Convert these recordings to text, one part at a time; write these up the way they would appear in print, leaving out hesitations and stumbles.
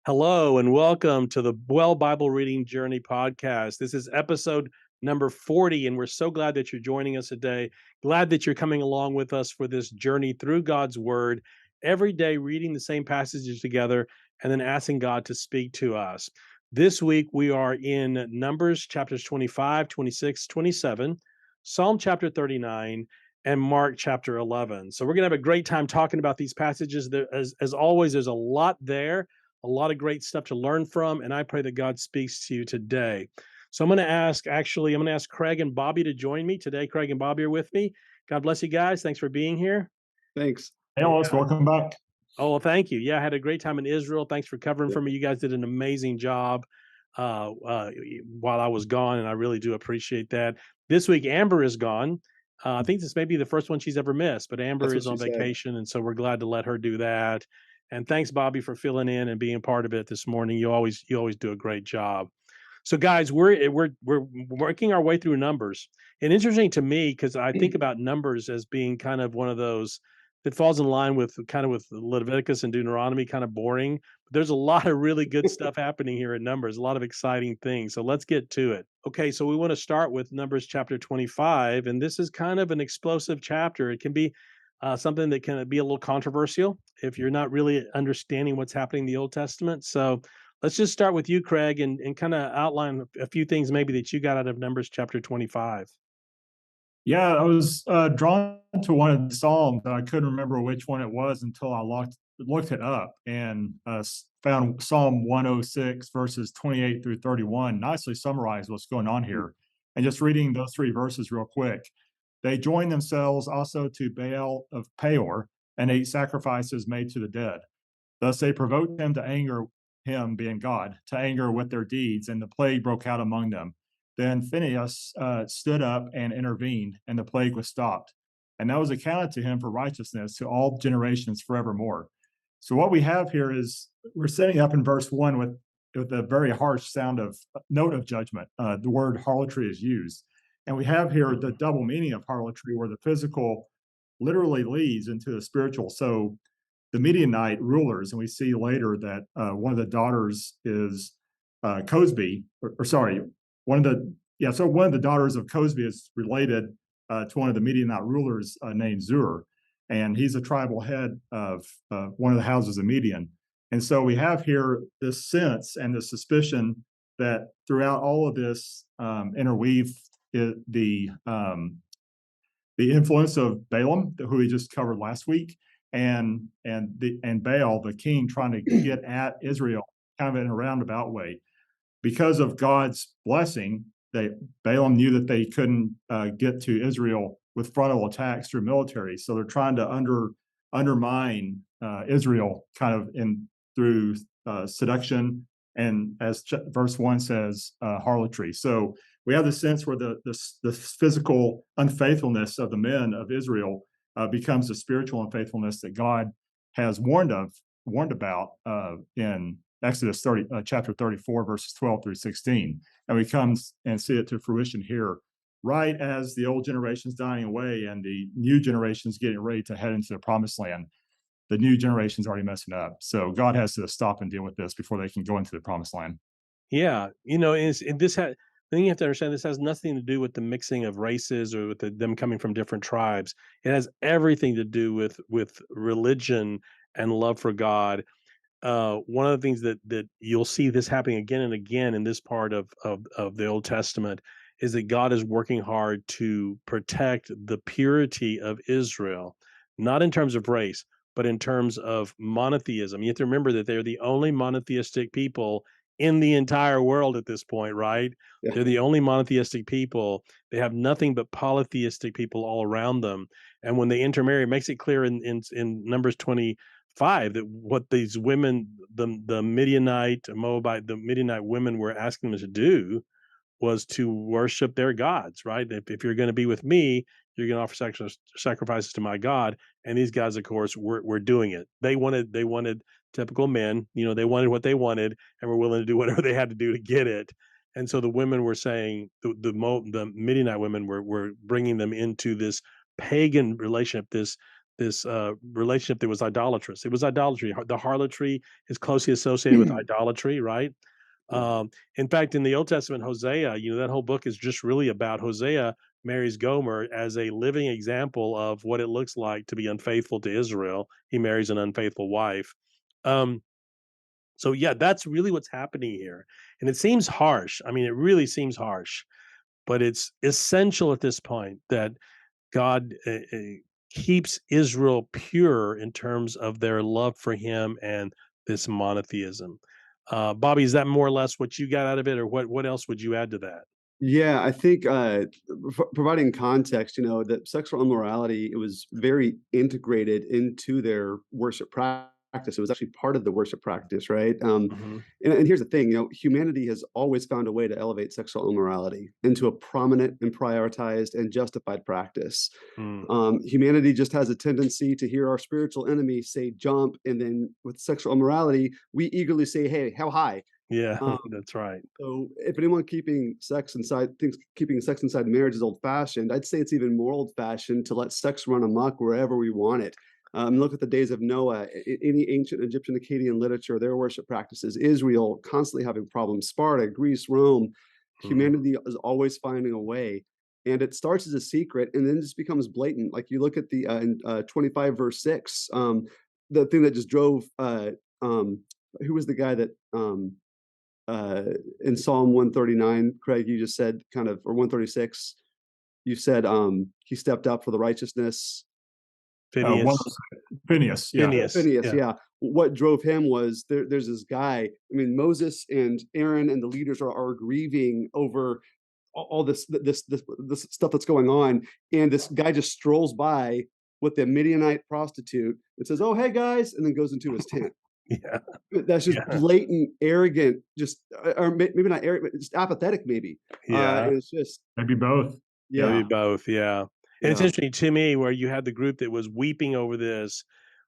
Hello and welcome to the Well Bible Reading Journey podcast. This is episode number 40, and we're so glad that you're joining us today. Glad that you're coming along with us for this journey through God's Word, every day reading the same passages together and then asking God to speak to us. This week we are in Numbers chapters 25, 26, 27, Psalm chapter 39, and Mark chapter 11. So we're going to have a great time talking about these passages. As always, there's a lot there, a lot of great stuff to learn from, and I pray that God speaks to you today. So I'm going to ask Craig and Bobby to join me today. Craig and Bobby are with me. God bless you guys. Thanks for being here. Thanks. Hey, Ellis, welcome back. Oh, well, thank you. Yeah, I had a great time in Israel. Thanks for covering for me. You guys did an amazing job while I was gone, and I really do appreciate that. This week, Amber is gone. I think this may be the first one she's ever missed, but Amber is on vacation, and so we're glad to let her do that. And thanks, Bobby, for filling in and being part of it this morning. You always do a great job. So, guys, we're working our way through Numbers, and interesting to me because I think about Numbers as being kind of one of those that falls in line with Leviticus and Deuteronomy, kind of boring. But there's a lot of really good stuff happening here in Numbers, a lot of exciting things. So let's get to it. Okay, so we want to start with Numbers chapter 25, and this is kind of an explosive chapter. It can be something that can be a little controversial if you're not really understanding what's happening in the Old Testament. So let's just start with you, Craig, and kind of outline a few things maybe that you got out of Numbers chapter 25. Yeah, I was drawn to one of the Psalms. I couldn't remember which one it was until I looked it up and found Psalm 106, verses 28 through 31, nicely summarized what's going on here. And just reading those three verses real quick. They joined themselves also to Baal of Peor and ate sacrifices made to the dead. Thus they provoked him to anger, him being God, to anger with their deeds, and the plague broke out among them. Then Phinehas stood up and intervened, and the plague was stopped. And that was accounted to him for righteousness to all generations forevermore. So what we have here is we're setting up in verse 1 with a very harsh note of judgment. The word harlotry is used. And we have here the double meaning of harlotry, where the physical literally leads into the spiritual. So the Midianite rulers, and we see later that one of the daughters is Cosby, one of the daughters of Cosby is related to one of the Midianite rulers named Zur, and he's a tribal head of one of the houses of Midian. And so we have here this sense and the suspicion that throughout all of this interweave the influence of Balaam, who we just covered last week, and Baal, the king, trying to get at Israel kind of in a roundabout way. Because of God's blessing, Balaam knew that they couldn't get to Israel with frontal attacks through military, so they're trying to undermine Israel kind of through seduction, and as verse 1 says, harlotry. So we have the sense where the physical unfaithfulness of the men of Israel becomes the spiritual unfaithfulness that God has warned about in Exodus chapter 34, verses 12 through 16. And we come and see it to fruition here, right as the old generation's dying away and the new generation's getting ready to head into the promised land. The new generation's already messing up. So God has to stop and deal with this before they can go into the promised land. Yeah, the thing you have to understand, this has nothing to do with the mixing of races or with them coming from different tribes. It has everything to do with religion and love for God. One of the things that you'll see this happening again and again in this part of the Old Testament is that God is working hard to protect the purity of Israel, not in terms of race, but in terms of monotheism. You have to remember that they're the only monotheistic people in the entire world at this point, right? Yeah. They're the only monotheistic people. They have nothing but polytheistic people all around them. And when they intermarry, it makes it clear in Numbers 25 that what these women, the Midianite, Moabite, the Midianite women were asking them to do was to worship their gods, right? If you're going to be with me, you're going to offer sacrifices to my God. And these guys, of course, were doing it. They wanted typical men, they wanted what they wanted and were willing to do whatever they had to do to get it. And so the women were saying, the Midianite women were bringing them into this pagan relationship, this relationship that was idolatrous. It was idolatry. The harlotry is closely associated with idolatry, right? Yeah. In fact, in the Old Testament, Hosea, that whole book is just really about Hosea marries Gomer as a living example of what it looks like to be unfaithful to Israel. He marries an unfaithful wife. Um, so yeah, that's really what's happening here. And it seems harsh. I mean, it really seems harsh, but it's essential at this point that God keeps Israel pure in terms of their love for him and this monotheism. Bobby, is that more or less what you got out of it, or what else would you add to that? Yeah, I think providing context, that sexual immorality, it was very integrated into their worship practice. It was actually part of the worship practice, right? Hmm. And here's the thing, humanity has always found a way to elevate sexual immorality into a prominent and prioritized and justified practice. Mm. Humanity just has a tendency to hear our spiritual enemy say jump, and then with sexual immorality, we eagerly say, hey, how high? Yeah, Um, that's right. So if anyone thinks keeping sex inside marriage is old fashioned, I'd say it's even more old fashioned to let sex run amok wherever we want it. Look at the days of Noah, any ancient Egyptian Akkadian literature, their worship practices, Israel constantly having problems, Sparta, Greece, Rome, Hmm. humanity is always finding a way. And it starts as a secret and then just becomes blatant. Like you look at the 25 verse 6, the thing that just drove, who was the guy that uh, in Psalm 139, Craig, you just said kind of, or 136, you said he stepped up for the righteousness. One Phineas. of Phineas, yeah. Phineas. Phineas, Yeah. yeah. What drove him was there's this guy. I mean, Moses and Aaron and the leaders are grieving over all this stuff that's going on, and this guy just strolls by with the Midianite prostitute and says, "Oh, hey guys," and then goes into his tent. Yeah. That's just Yeah. blatant, arrogant, just or maybe not arrogant, but just apathetic, maybe. Yeah. And it's just, Maybe both. Maybe yeah, both. Yeah. And it's yeah, interesting to me where you had the group that was weeping over this,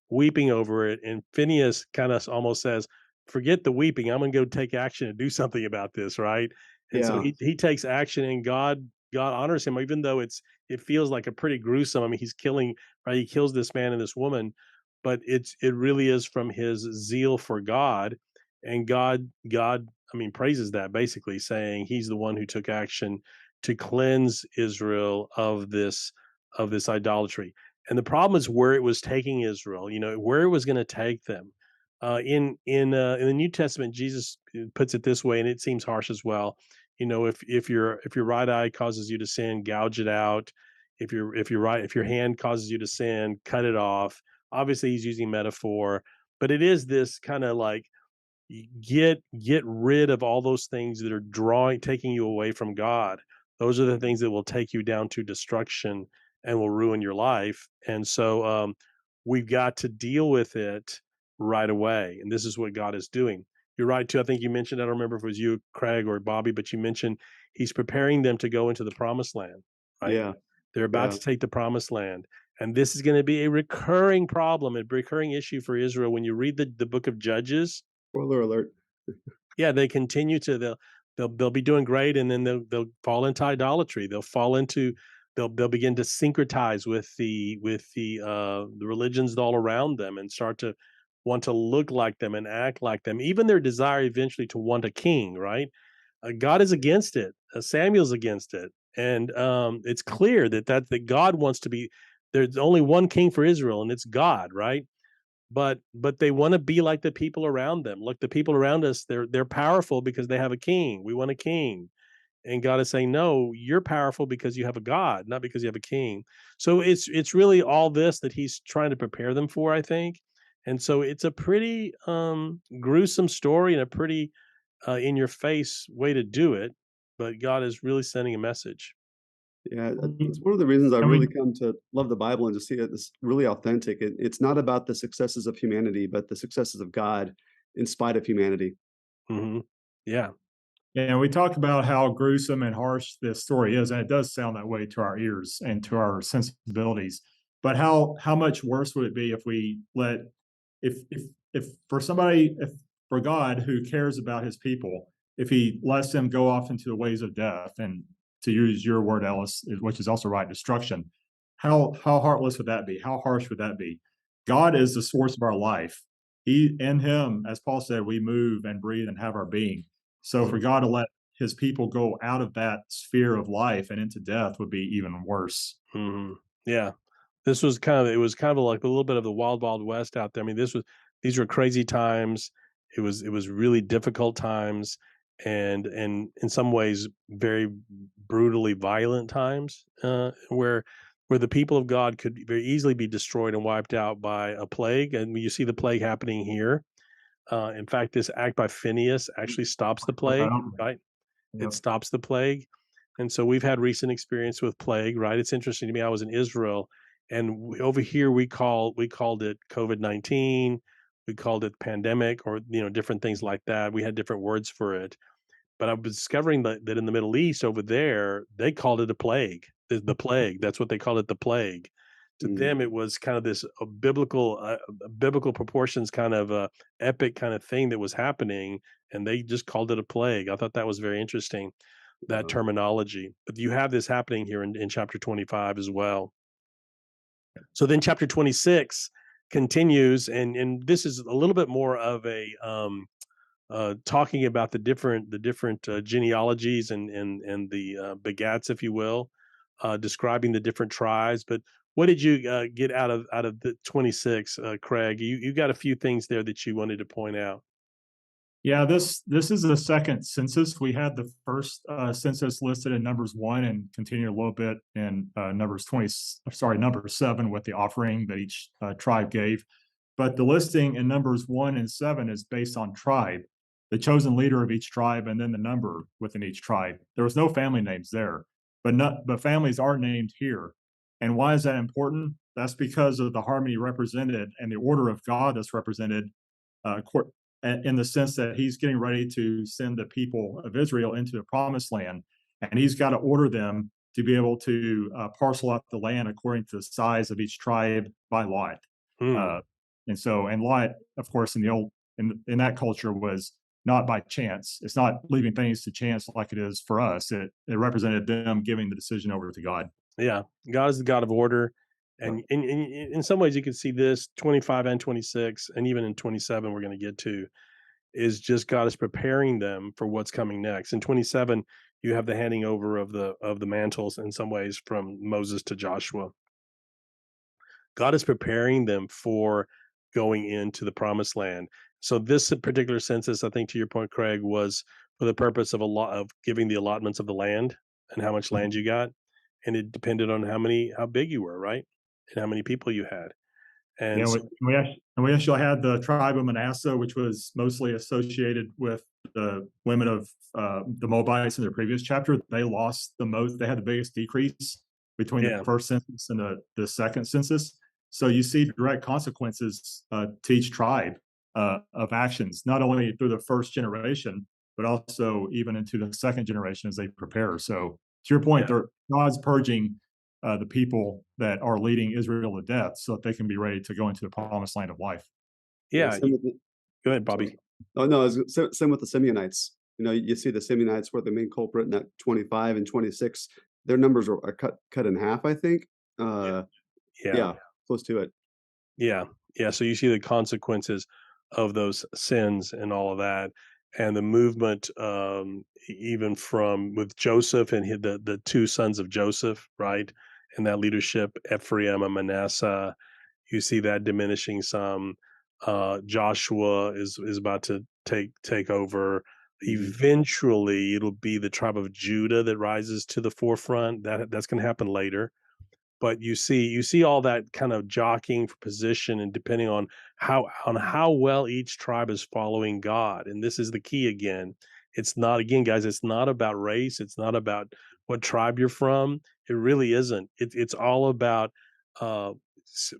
weeping over it, and Phineas kind of almost says, "Forget the weeping. I'm going to go take action and do something about this." Right. And so yeah, he takes action, and God honors him, even though it feels like a pretty gruesome. I mean, he's killing, right? He kills this man and this woman, but it really is from his zeal for God, and God, I mean, praises that, basically saying he's the one who took action to cleanse Israel of this idolatry. And the problem is where it was taking Israel, where it was going to take them. In the New Testament, Jesus puts it this way, and it seems harsh as well. If your right eye causes you to sin, gouge it out. If your hand causes you to sin, cut it off. Obviously, he's using metaphor, but it is this kind of like get rid of all those things that are taking you away from God. Those are the things that will take you down to destruction and will ruin your life. And so we've got to deal with it right away. And this is what God is doing. You're right too. I think you mentioned, I don't remember if it was you, Craig, or Bobby, but you mentioned he's preparing them to go into the promised land, right? yeah, They're about yeah. to take the promised land. And this is going to be a recurring problem, a recurring issue for Israel. When you read the book of Judges, Spoiler alert. yeah, they continue to they'll be doing great, and then they'll fall into idolatry. They'll begin to syncretize with the religions all around them and start to want to look like them and act like them. Even their desire eventually to want a king, right? God is against it. Samuel's against it, and it's clear that God wants to be. There's only one king for Israel, and it's God, right? But they want to be like the people around them. Look, the people around us, they're powerful because they have a king. We want a king. And God is saying, no, you're powerful because you have a God, not because you have a king. So it's really all this that he's trying to prepare them for, I think. And so it's a pretty gruesome story and a pretty in your face way to do it. But God is really sending a message. Yeah, it's one of the reasons I And really we come to love the Bible and to see it as really authentic. It's not about the successes of humanity, but the successes of God in spite of humanity. Hmm. Yeah. and we talk about how gruesome and harsh this story is, and it does sound that way to our ears and to our sensibilities. But how much worse would it be if we let if for somebody if for God who cares about his people, if he lets them go off into the ways of death and to use your word, Ellis, which is also right, destruction. how heartless would that be? How harsh would that be? God is the source of our life. He in him, as Paul said, we move and breathe and have our being. So for Mhm, God to let his people go out of that sphere of life and into death would be even worse. mhm. Yeah. This was kind of it was kind of like a little bit of the wild, wild west out there. I mean, these were crazy times. It was really difficult times and in some ways very brutally violent times, where the people of God could very easily be destroyed and wiped out by a plague. And you see the plague happening here. In fact, this act by Phineas actually stops the plague, right? It Yep. stops the plague. And so we've had recent experience with plague, right? It's interesting to me. I was in Israel, and over here we called it COVID-19, we called it pandemic, or different things like that. We had different words for it. But I was discovering that in the Middle East over there, they called it a plague. The plague. That's what they called it, the plague. To Mm, them, it was kind of this biblical proportions, kind of epic kind of thing that was happening, and they just called it a plague. I thought that was very interesting, that yeah. terminology. But you have this happening here in chapter 25 as well. So then chapter 26 continues, and this is a little bit more of a talking about the different genealogies and the begats, if you will, describing the different tribes. But what did you get out of the 26, Craig? You got a few things there that you wanted to point out. Yeah, this is the second census. We had the first census listed in Numbers 1 and continued a little bit in Numbers 20. Sorry, number 7 with the offering that each tribe gave. But the listing in Numbers 1 and 7 is based on tribe, the chosen leader of each tribe, and then the number within each tribe. There was no family names there, but families are named here. And why is that important? That's because of the harmony represented and the order of God that's represented uh, in the sense that he's getting ready to send the people of Israel into the promised land. And he's got to order them to be able to parcel out the land according to the size of each tribe by lot. Hmm. Uh, and lot, of course, in that culture was not by chance. It's not leaving things to chance like it is for us. It represented them giving the decision over to God. Yeah, God is the God of order, Yeah. and in some ways you can see this 25 and 26, and even in 27 we're going to get to, is just God is preparing them for what's coming next. In 27, you have the handing over of the mantles in some ways from Moses to Joshua. God is preparing them for going into the promised land. So this particular census, I think to your point, Craig, was for the purpose of a lot of giving the allotments of the land and how much land you got. And it depended on how big you were, right? And how many people you had. And Yeah, so we actually had the tribe of Manasseh, which was mostly associated with the women of the Moabites in their previous chapter. They lost the most; they had the biggest decrease between the yeah, first census and the second census. So you see direct consequences to each tribe of actions, not only through the first generation, but also even into the second generation as they prepare. So to your point, yeah, God's purging the people that are leading Israel to death so that they can be ready to go into the promised land of life. Yeah, yeah. same with the Go ahead, sorry. Bobby. Oh, no, same with the Simeonites. You see the Simeonites were the main culprit in that 25 and 26. Their numbers are cut in half, I think. Yeah, Uh, yeah. yeah, close to it. Yeah. Yeah, so you see the consequences of those sins and all of that, and the movement, even from with Joseph and the 2 sons of Joseph, right? And that leadership, Ephraim and Manasseh, you see that diminishing some. Joshua is about to take over. Mhm. Eventually, it'll be the tribe of Judah that rises to the forefront. That's gonna happen later. But you see all that kind of jockeying for position, and depending on how well each tribe is following God. And this is the key again. It's not, again, guys, it's not about race, it's not about what tribe you're from. It really isn't. It's all uh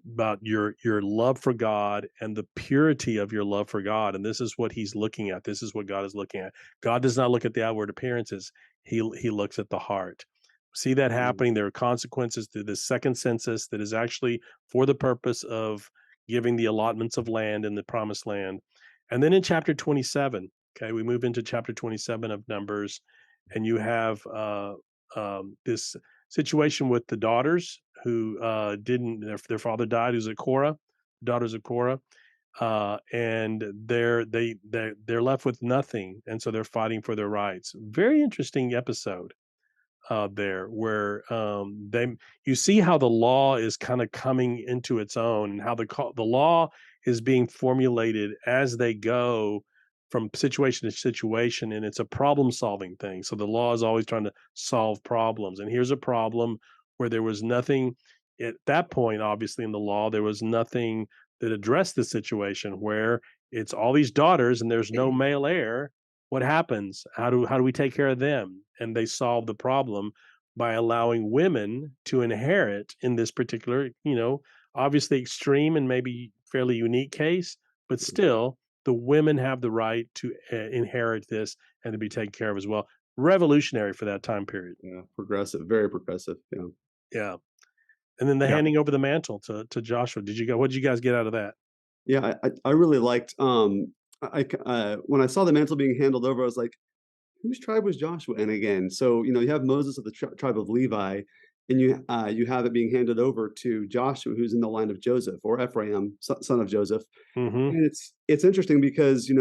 about your love for God and the purity of your love for God. And this is what he's looking at. This is what God is looking at. God does not look at the outward appearances. He looks at the heart. See that Mhm. happening. There are consequences to this second census that is actually for the purpose of giving the allotments of land in the promised land. And then in chapter 27, okay, we move into chapter 27 of Numbers, and you have this situation with the daughters who didn't their father died, who's a Korah, daughters of Korah, and they're left with nothing, and so they're fighting for their rights. Very interesting episode there, where they you see how the law is kind of coming into its own, and how the law is being formulated as they go from situation to situation, and it's a problem solving thing. So the law is always trying to solve problems, and here's a problem where there was nothing at that point. Obviously, in the law, there was nothing that addressed the situation where it's all these daughters and there's no male heir. What happens? How do we take care of them? And they solve the problem by allowing women to inherit in this particular, obviously extreme and maybe fairly unique case, but still the women have the right to inherit this and to be taken care of as well. Revolutionary for that time period. Yeah, progressive, very progressive. Yeah. Yeah. And then the Yeah. handing over the mantle to Joshua. What did you guys get out of that? Yeah, I really liked, when I saw the mantle being handled over, I was like, whose tribe was Joshua in again? So, you have Moses of the tribe of Levi, and you have it being handed over to Joshua, who's in the line of Joseph, or Ephraim, son of Joseph. Mhm. And it's interesting because,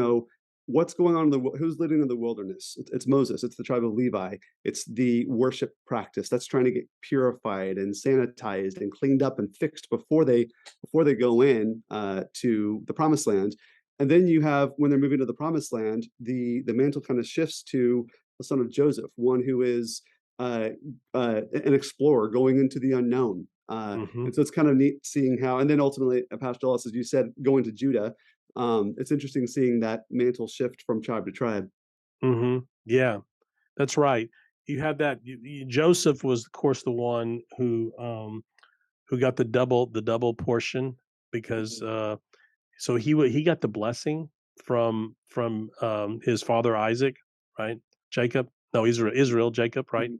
what's going on who's living in the wilderness? It's Moses. It's the tribe of Levi. It's the worship practice that's trying to get purified and sanitized and cleaned up and fixed before they go in to the promised land. And then you have, when they're moving to the promised land, the mantle kind of shifts to the son of Joseph, one who is an explorer going into the unknown. Mhm. And so it's kind of neat seeing how, and then ultimately, Pastor Ellis, as you said, going to Judah. It's interesting seeing that mantle shift from tribe to tribe. Mhm. Yeah. That's right. You had that. Joseph was, of course, the one who got the double portion because so he got the blessing from his father Isaac, right? Jacob, no, Israel, Jacob, right? Mhm.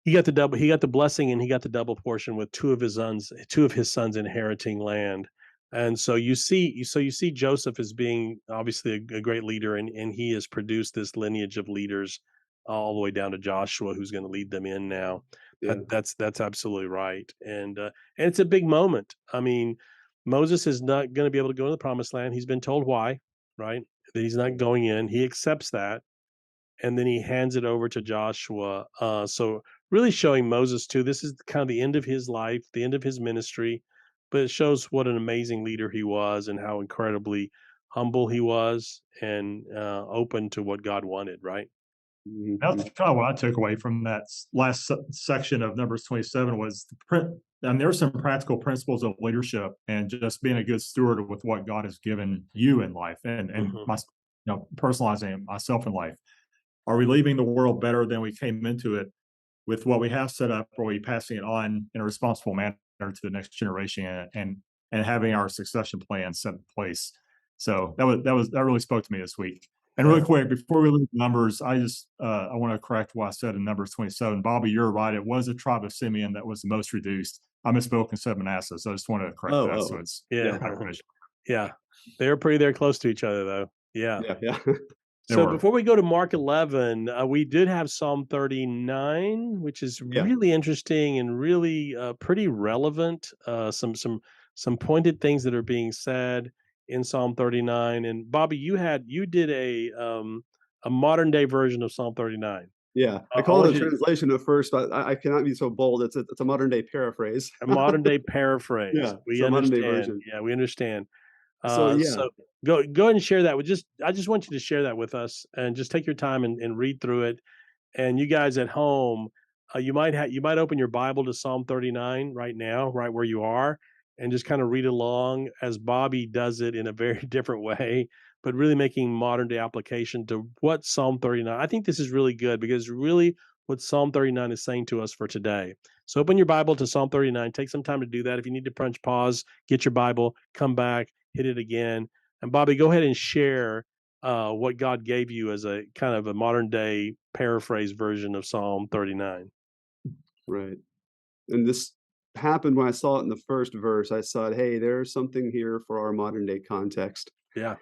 He got the blessing, and he got the double portion with two of his sons inheriting land. And so you see Joseph as being obviously a great leader, and he has produced this lineage of leaders all the way down to Joshua, who's going to lead them in now. Yeah. That's absolutely right. And it's a big moment. I mean, Moses is not going to be able to go to the promised land. He's been told why, right? That he's not going in. He accepts that, and then he hands it over to Joshua. So really showing Moses too. This is kind of the end of his life, the end of his ministry, but it shows what an amazing leader he was and how incredibly humble he was and open to what God wanted. Right. That's Mhm. kind of what I took away from that last section of Numbers 27 was and there's some practical principles of leadership and just being a good steward with what God has given you in life and Hmm. my, personalizing myself in life. Are we leaving the world better than we came into it with what we have set up, or are we passing it on in a responsible manner to the next generation and having our succession plan set in place? So that really spoke to me this week. And really Yeah. quick, before we leave numbers, I want to correct what I said in Numbers 27. Bobby, you're right. It was the tribe of Simeon that was the most reduced. I misspoke and said Manasseh, so I just want to correct Oh, that. So oh, it's Yeah. yeah, kind of visual. Yeah. They were pretty there close to each other though. Yeah. yeah, yeah, They So were. before we go to Mark 11, we did have Psalm 39, which is yeah. really interesting and really pretty relevant. Some pointed things that are being said in Psalm 39. And Bobby, you did a modern day version of Psalm 39. Yeah, I I call want it a you to translation at first, but I cannot be so bold. It's a modern day paraphrase. a modern day paraphrase. Yeah, it's We a modern day understand. version. Yeah, we understand. So yeah, So go ahead and share that with I just want you to share that with us and just take your time and read through it. And you guys at home, you might open your Bible to Psalm 39 right now, right where you are, and just kind of read along as Bobby does it in a very different way, but really making modern day application to what Psalm 39. I think this is really good because really what Psalm 39 is saying to us for today. So open your Bible to Psalm 39. Take some time to do that. If you need to punch pause, get your Bible, come back, hit it again. And Bobby, go ahead and share what God gave you as a kind of a modern day paraphrase version of Psalm 39. right. And this happened when I saw it in the first verse. I saw it, hey, there's something here for our modern day context. Yeah.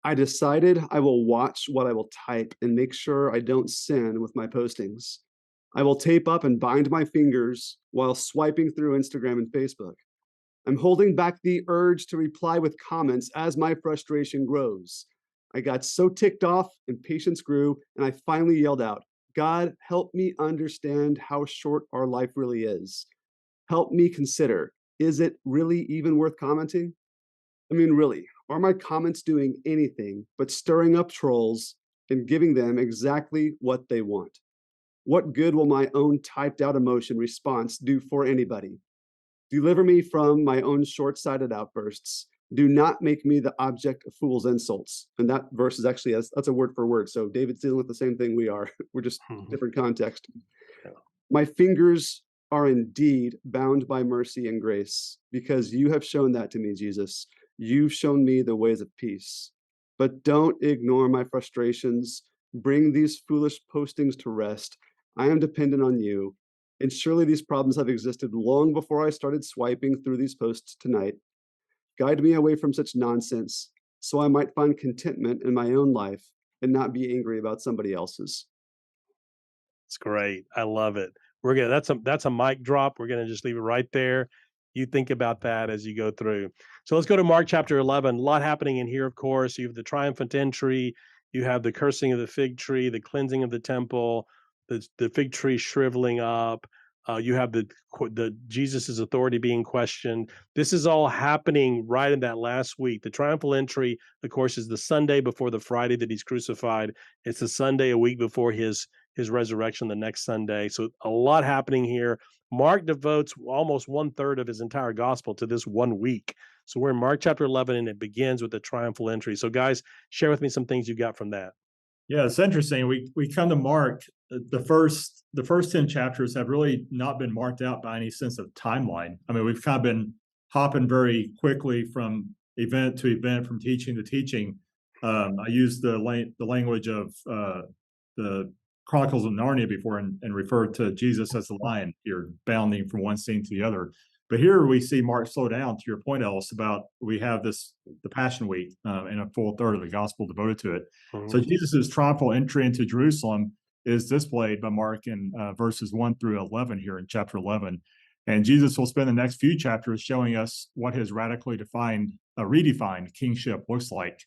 I decided I will watch what I will type and make sure I don't sin with my postings. I will tape up and bind my fingers while swiping through Instagram and Facebook. I'm holding back the urge to reply with comments as my frustration grows. I got so ticked off and patience grew, and I finally yelled out, God, help me understand how short our life really is. Help me consider, is it really even worth commenting? I mean, really, are my comments doing anything but stirring up trolls and giving them exactly what they want? What good will my own typed out emotion response do for anybody? Deliver me from my own short sighted outbursts. Do not make me the object of fools' insults. And that verse is actually, that's a word for word. So David's dealing with the same thing we are. We're just Mhm. different context. Yeah. My fingers are indeed bound by mercy and grace because you have shown that to me, Jesus. You've shown me the ways of peace. But don't ignore my frustrations. Bring these foolish postings to rest. I am dependent on you. And surely these problems have existed long before I started swiping through these posts tonight. Guide me away from such nonsense so I might find contentment in my own life and not be angry about somebody else's. It's great. I love it. We're gonna that's a mic drop. We're gonna just leave it right there. You think about that as you go through. So let's go to Mark chapter 11. A lot happening in here, of course. You have the triumphant entry. You have the cursing of the fig tree, the cleansing of the temple, the fig tree shriveling up. You have the Jesus's authority being questioned. This is all happening right in that last week. The triumphal entry, of course, is the Sunday before the Friday that he's crucified. It's the Sunday a week before his resurrection the next Sunday. So a lot happening here. Mark devotes almost 1/3 of his entire gospel to this 1 week. So we're in Mark chapter 11, and it begins with the triumphal entry. So guys, share with me some things you got from that. Yeah, it's interesting. We come to Mark. The first 10 chapters have really not been marked out by any sense of timeline. I mean, we've kind of been hopping very quickly from event to event, from teaching to teaching. I used the language of the Chronicles of Narnia before, and referred to Jesus as the lion here, bounding from one scene to the other. But here we see Mark slow down. To your point, Ellis, about we have the Passion Week, and a full third of the gospel devoted to it. So Mhm. Jesus' triumphal entry into Jerusalem is displayed by Mark in verses 1 through 11 here in chapter 11. And Jesus will spend the next few chapters showing us what his radically redefined kingship looks like.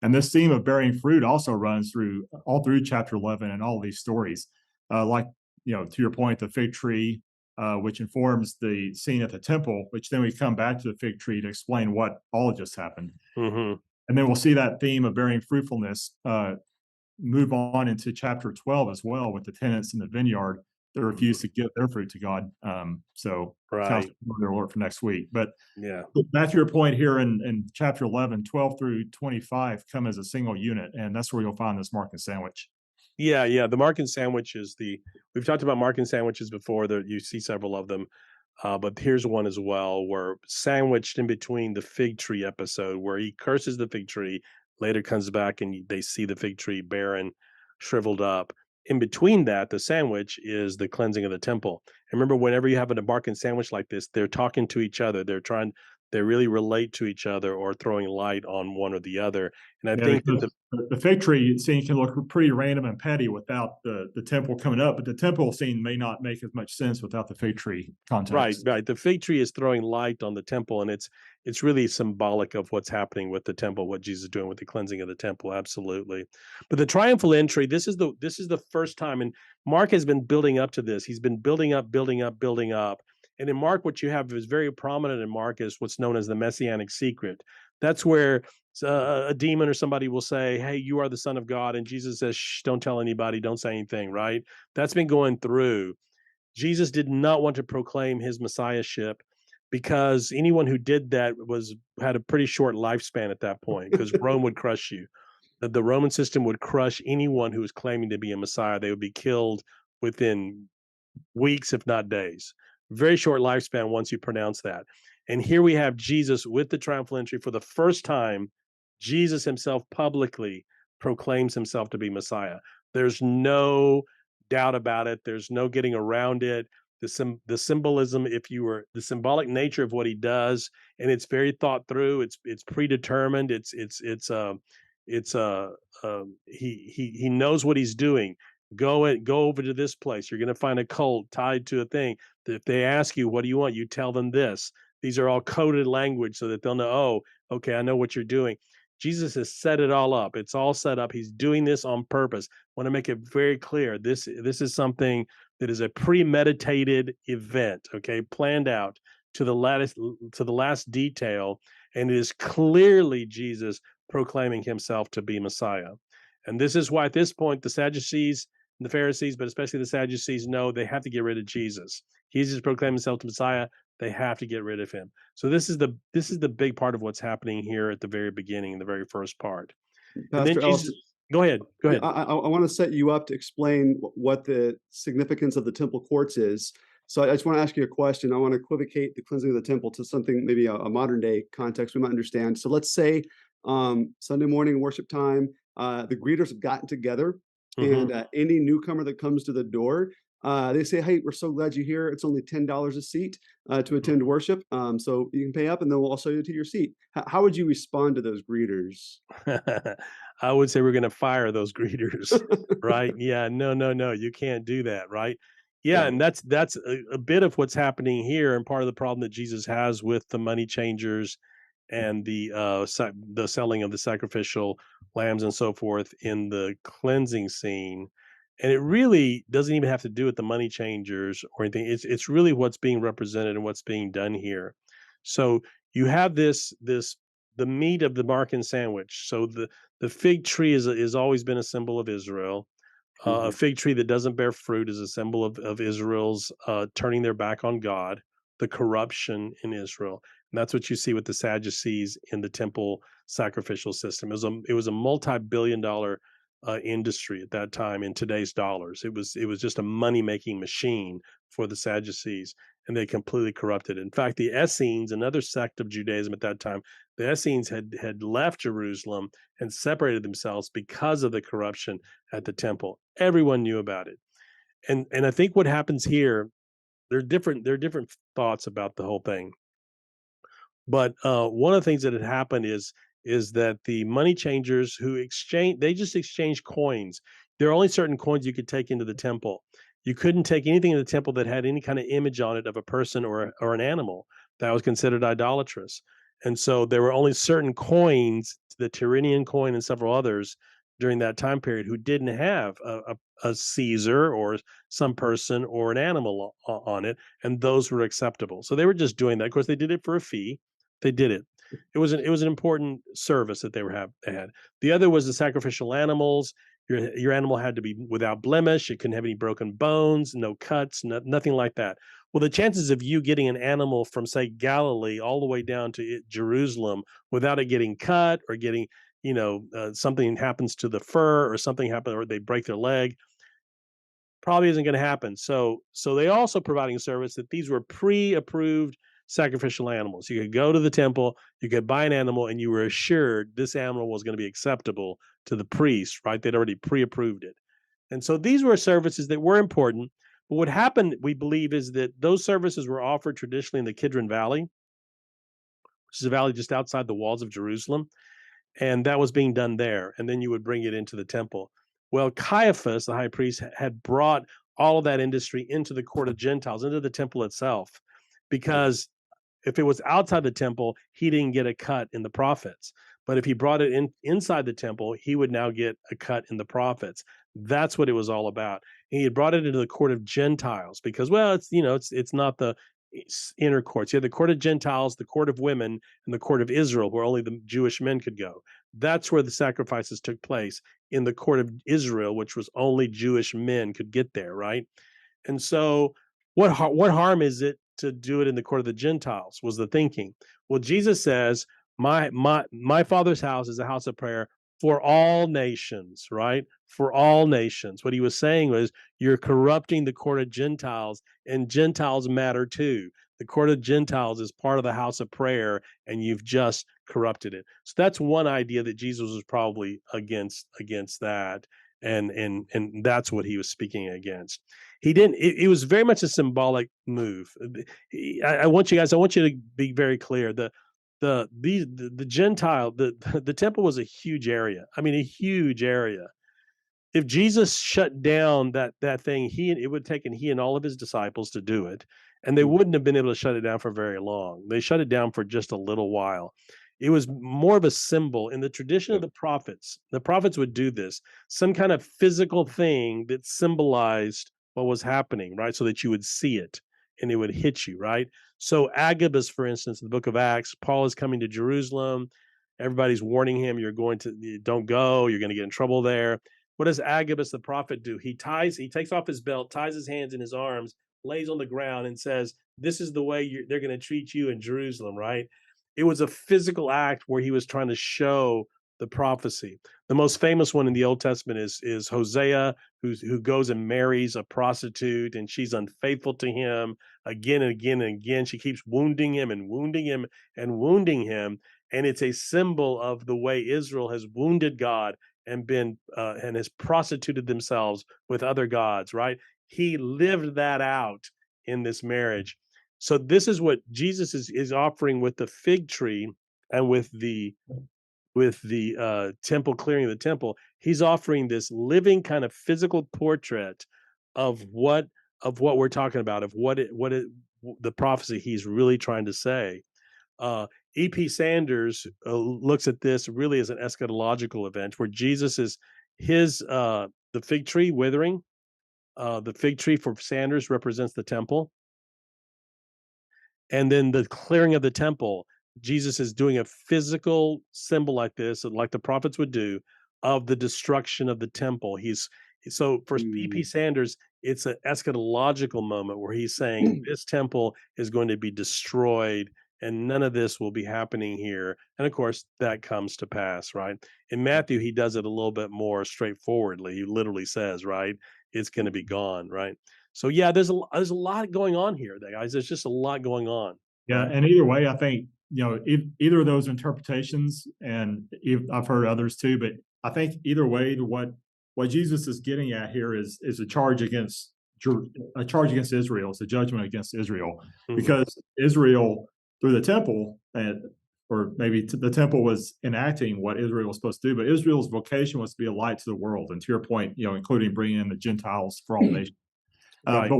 And this theme of bearing fruit also runs through all through chapter 11 and all of these stories. Like, to your point, the fig tree, which informs the scene at the temple, which then we come back to the fig tree to explain what all just happened. Mhm. And then we'll see that theme of bearing fruitfulness move on into chapter 12 as well, with the tenants in the vineyard that refuse to give their fruit to God. So sounds Right. familiar for next week. But Yeah. back to your point here in chapter 11, 12 through 25 come as a single unit. And that's where you'll find this Mark and sandwich. Yeah, yeah. The Markan sandwich is we've talked about Markan sandwiches before. There you see several of them. But here's one as well, where sandwiched in between the fig tree episode, where he curses the fig tree, later comes back and they see the fig tree barren, shriveled up. In between that, the sandwich is the cleansing of the temple. And remember, whenever you have an Barkin sandwich like this, they're talking to each other. They really relate to each other or throwing light on one or the other. And I Yeah, think that because the fig tree scene can look pretty random and petty without the temple coming up, but the temple scene may not make as much sense without the fig tree right, context. right. The fig tree is throwing light on the temple, and it's really symbolic of what's happening with the temple, what Jesus is doing with the cleansing of the temple. Absolutely. But the triumphal entry, this is the first time, and Mark has been building up to this. He's been building up, building up, building up. And in Mark, what you have is very prominent in Mark is what's known as the Messianic Secret. That's where a demon or somebody will say, "Hey, you are the Son of God," and Jesus says, "Shh, don't tell anybody, don't say anything." Right? That's been going through. Jesus did not want to proclaim his messiahship because anyone who did that had a pretty short lifespan at that point, because Rome would crush you. The Roman system would crush anyone who was claiming to be a messiah. They would be killed within weeks, if not days. Very short lifespan once you pronounce that. And here we have Jesus with the triumphal entry for the first time. Jesus himself publicly proclaims himself to be Messiah. There's no doubt about it. There's no getting around it. The symbolism, if you were the symbolic nature of what he does, and it's very thought through. It's predetermined. He knows what he's doing. Go over to this place. You're going to find a cult tied to a thing. If they ask you, what do you want? You tell them this. These are all coded language so that they'll know, oh, okay, I know what you're doing. Jesus has set it all up. It's all set up. He's doing this on purpose. I want to make it very clear. This is something that is a premeditated event, okay, planned out to the last detail, and it is clearly Jesus proclaiming himself to be Messiah. And this is why at this point the Sadducees and the Pharisees, but especially the Sadducees, know they have to get rid of Jesus. Jesus proclaimed himself to Messiah. They have to get rid of him. So this is the big part of what's happening here at the very beginning, the very first part. And then Pastor Jesus, Ellis, go ahead, go yeah, ahead. I want to set you up to explain what the significance of the temple courts is. So I just want to ask you a question. I want to equivocate the cleansing of the temple to something, maybe a modern day context we might understand. So let's say Sunday morning worship time, the greeters have gotten together, Mm-hmm. and any newcomer that comes to the door, they say, "Hey, we're so glad you're here. It's only $10 a seat to attend worship. So you can pay up, and then we'll also you to your seat." How would you respond to those greeters? I would say we're going to fire those greeters, right? Yeah, no, no, no, you can't do that, right? Yeah, Right. and that's a bit of what's happening here, and part of the problem that Jesus has with the money changers and the selling of the sacrificial lambs and so forth in the cleansing scene. And it really doesn't even have to do with the money changers or anything. It's really what's being represented and what's being done here. So you have this the meat of the Markan sandwich. So the fig tree is always been a symbol of Israel. A Mhm. fig tree that doesn't bear fruit is a symbol of Israel's turning their back on God, the corruption in Israel. And that's what you see with the Sadducees in the temple sacrificial system. It was a multi-billion-dollar industry at that time in today's dollars. It was just a money-making machine for the Sadducees, and they completely corrupted it. In fact, the Essenes, another sect of Judaism at that time, the Essenes had left Jerusalem and separated themselves because of the corruption at the temple. Everyone knew about it. And I think what happens here, there are different thoughts about the whole thing. But one of the things that had happened is that the money changers they just exchange coins. There are only certain coins you could take into the temple. You couldn't take anything in the temple that had any kind of image on it of a person or an animal. That was considered idolatrous. And so there were only certain coins, the Tyrrhenian coin and several others during that time period, who didn't have a Caesar or some person or an animal on it, and those were acceptable. So they were just doing that. Of course, they did it for a fee. They did it. It was an important service that they had. The other was the sacrificial animals. Your animal had to be without blemish. It couldn't have any broken bones, no cuts, nothing like that. Well, the chances of you getting an animal from, say, Galilee all the way down to Jerusalem without it getting cut or getting, something happens to the fur or something happens or they break their leg, probably isn't going to happen. So they also providing a service that these were pre-approved sacrificial animals. You could go to the temple, you could buy an animal, and you were assured this animal was going to be acceptable to the priest, right? They'd already pre-approved it. And so these were services that were important. But what happened, we believe, is that those services were offered traditionally in the Kidron Valley, which is a valley just outside the walls of Jerusalem, and that was being done there. And then you would bring it into the temple. Well, Caiaphas, the high priest, had brought all of that industry into the court of Gentiles, into the temple itself, because if it was outside the temple, he didn't get a cut in the profits. But if he brought it inside the temple, he would now get a cut in the profits. That's what it was all about. And he had brought it into the court of Gentiles because, well, it's not the inner courts. You had the court of Gentiles, the court of women, and the court of Israel, where only the Jewish men could go. That's where the sacrifices took place, in the court of Israel, which was only Jewish men could get there, right? And so, what harm is it to do it in the court of the Gentiles? Was the thinking. Well, Jesus says, "My Father's house is a house of prayer for all nations," right? For all nations. What he was saying was, you're corrupting the court of Gentiles, and Gentiles matter too. The court of Gentiles is part of the house of prayer, and you've just corrupted it. So that's one idea that Jesus was probably against that, and that's what he was speaking against. He didn't. It was very much a symbolic move. I want you to be very clear. The Gentile, the temple was a huge area. I mean, a huge area. if Jesus shut down that thing, it would have taken he and all of his disciples to do it, and they Mm, wouldn't have been able to shut it down for very long. They shut it down for just a little while. It was more of a symbol in the tradition of yep. the prophets. The prophets would do this, some kind of physical thing that symbolized what was happening, right? So that you would see it and it would hit you, right? So Agabus, for instance, in the book of Acts, Paul is coming to Jerusalem. Everybody's warning him, you're going to don't go, you're going to get in trouble there. What does Agabus the prophet do? He takes off his belt, ties his hands in his arms, lays on the ground, and says, "This is the way they're going to treat you in Jerusalem." Right? It was a physical act where he was trying to show the prophecy. The most famous one in the Old Testament is Hosea, who goes and marries a prostitute, and she's unfaithful to him again and again and again. She keeps wounding him and wounding him and wounding him, and it's a symbol of the way Israel has wounded God and been and has prostituted themselves with other gods, right? He lived that out in this marriage. So this is what Jesus is offering with the fig tree and with the temple clearing of the temple. He's offering this living kind of physical portrait of what we're talking about, of the prophecy he's really trying to say. E.P. Sanders looks at this really as an eschatological event where Jesus is the fig tree withering. The fig tree for Sanders represents the temple, and then the clearing of the temple. Jesus is doing a physical symbol like this, like the prophets would do, of the destruction of the temple. So for E.P. Mm. Sanders, it's an eschatological moment where he's saying this temple is going to be destroyed and none of this will be happening here. And of course, that comes to pass, right? In Matthew, he does it a little bit more straightforwardly. He literally says, right, it's going to be gone, right? So yeah, there's a lot going on here, guys. There's just a lot going on, Yeah, right? and either way, I think either of those interpretations, and I've heard others too, but I think either way, what Jesus is getting at here is a charge against Israel. It's a judgment against Israel Mhm. because Israel through the temple and or maybe the temple was enacting what Israel was supposed to do, but Israel's vocation was to be a light to the world, and to your point, including bringing in the Gentiles for all nations. Right. But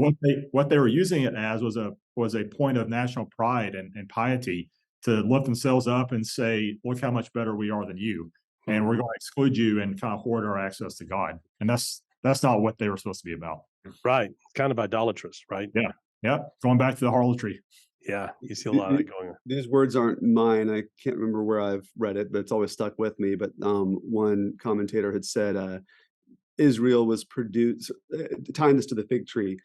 what they were using it as was a point of national pride and piety to lift themselves up and say, "Look how much better we are than you, and we're Mhm. going to exclude you and kind of hoard our access to God." And that's not what they were supposed to be about. Right. Kind of idolatrous, right? Yeah, yeah. Going back to the harlotry. Yeah, you see a The lot of the that going on. these words aren't mine, I can't remember where I've read it, but it's always stuck with me, but, one commentator had said, Israel was tying this to the fig tree,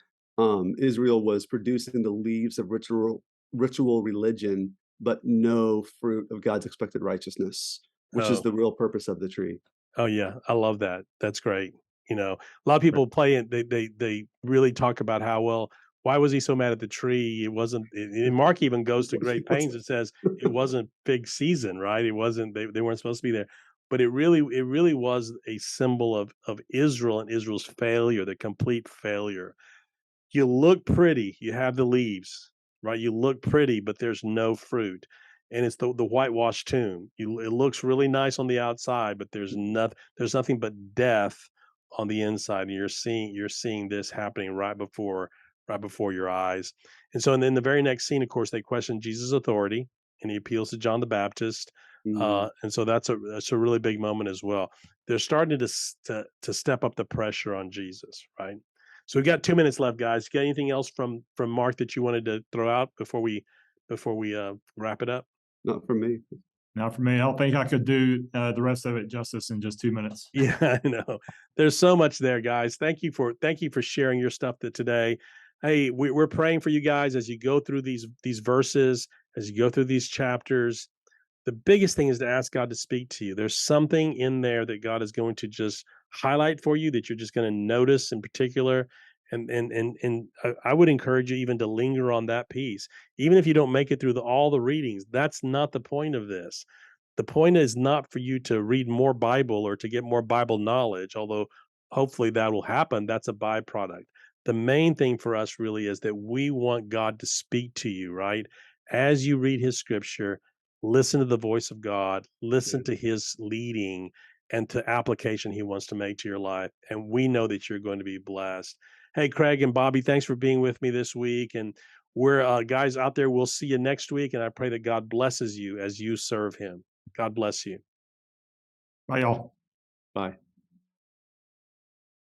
Israel was producing the leaves of ritual religion, but no fruit of God's expected righteousness, which is Oh, the real purpose of the tree. oh yeah, I love that. That's great. A lot of people play it. They really talk about how well. Why was he so mad at the tree? It wasn't. And Mark even goes to great pains and says it wasn't fig season, right? It wasn't. They weren't supposed to be there. But it really was a symbol of Israel and Israel's failure, the complete failure. You look pretty, you have the leaves, right? You look pretty, but there's no fruit. And it's the whitewashed tomb. It looks really nice on the outside, but there's nothing but death on the inside. And you're seeing this happening right before your eyes. And so in the very next scene, of course, they question Jesus' authority and he appeals to John the Baptist. Mm. And so that's a really big moment as well. They're starting to step up the pressure on Jesus, right? So we got 2 minutes left, guys. Got anything else from Mark that you wanted to throw out before we wrap it up? Not for me. Now, for me, I don't think I could do the rest of it justice in just 2 minutes. Yeah, I know. There's so much there, guys. Thank you for sharing your stuff today. Hey, we're praying for you guys as you go through these verses, as you go through these chapters. The biggest thing is to ask God to speak to you. There's something in there that God is going to just highlight for you that you're just going to notice in particular. And I would encourage you even to linger on that piece, even if you don't make it through all the readings. That's not the point of this. The point is not for you to read more Bible or to get more Bible knowledge, although hopefully that will happen. That's a byproduct. The main thing for us really is that we want God to speak to you, right? As you read his scripture, listen to the voice of God, listen Yeah. to his leading, and to application he wants to make to your life. And we know that you're going to be blessed. Hey, Craig and Bobby, thanks for being with me this week. And we're guys out there, we'll see you next week. And I pray that God blesses you as you serve him. God bless you. Bye, y'all. Bye.